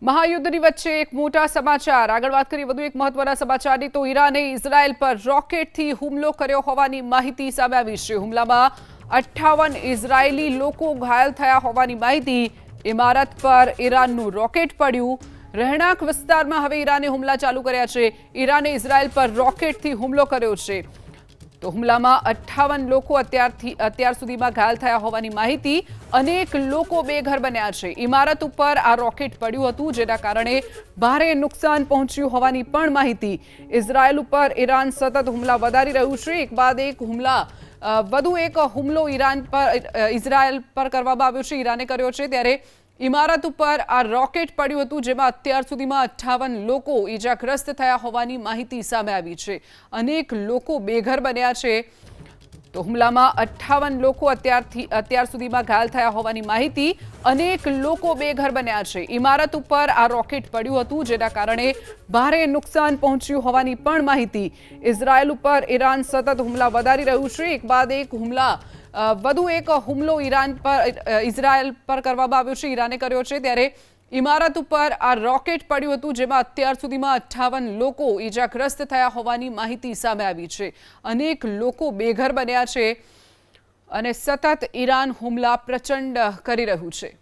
महायुद्धની વચ્ચે એક મોટા સમાચાર આગળ વાત કરીએ વધુ એક મહત્વના સમાચારની તો ઈરાને ઇઝરાયલ પર રોકેટથી હુમલો કર્યો હોવાની માહિતી સામે આવી છે। હુમલામાં 58 ઇઝરાયેલી લોકો ઘાયલ થયા હોવાની માહિતી। ઇમારત પર ઈરાનનું રોકેટ પડ્યું। રહેણાંક વિસ્તારમાં હવે ઈરાને હુમલા ચાલુ કર્યા છે। ઈરાને ઇઝરાયલ પર રોકેટથી હુમલો કર્યો છે। તો હુમલામાં 58 લોકો અત્યાર સુધીમાં ઘાયલ થયા હોવાની માહિતી। અનેક લોકો બેઘર બન્યા છે। ઇમારત ઉપર આ રોકેટ પડ્યું હતું જેના કારણે ભારે નુકસાન પહોંચ્યું હોવાની પણ માહિતી। ઇઝરાયલ ઉપર ઈરાન સતત હુમલા વધારી રહ્યું છે। એક બાદ એક વધુ એક હુમલો ઇઝરાયલ પર કરવામાં આવ્યો છે। ઈરાને કર્યો છે ત્યારે ઇમારત ઉપર આ રોકેટ પડ્યું હતું જેમાં અત્યાર સુધીમાં 58 લોકો ઈજાગ્રસ્ત થયા હોવાની માહિતી સામે આવી છે। અનેક લોકો બેઘર બન્યા છે। તો હુમલામાં 58 લોકો અત્યાર સુધીમાં ઘાયલ થયા હોવાની માહિતી। અનેક લોકો બેઘર બન્યા છે। ઇમારત ઉપર આ રોકેટ પડ્યું હતું જેના કારણે ભારે નુકસાન પહોંચ્યું હોવાની પણ માહિતી। ઇઝરાયલ ઉપર ઈરાન સતત હુમલા વધારી રહ્યું છે। એક બાદ એક વધુ એક હુમલો ઇઝરાયલ પર કરવામાં આવ્યો છે। ઈરાને કર્યો છે ત્યારે ઇમારત ઉપર આ રોકેટ પડ્યું હતું જેમાં અત્યાર સુધીમાં 58 લોકો ઈજાગ્રસ્ત થયા હોવાની માહિતી સામે આવી છે। અનેક લોકો બેઘર બન્યા છે અને સતત ઈરાન હુમલા પ્રચંડ કરી રહ્યું છે।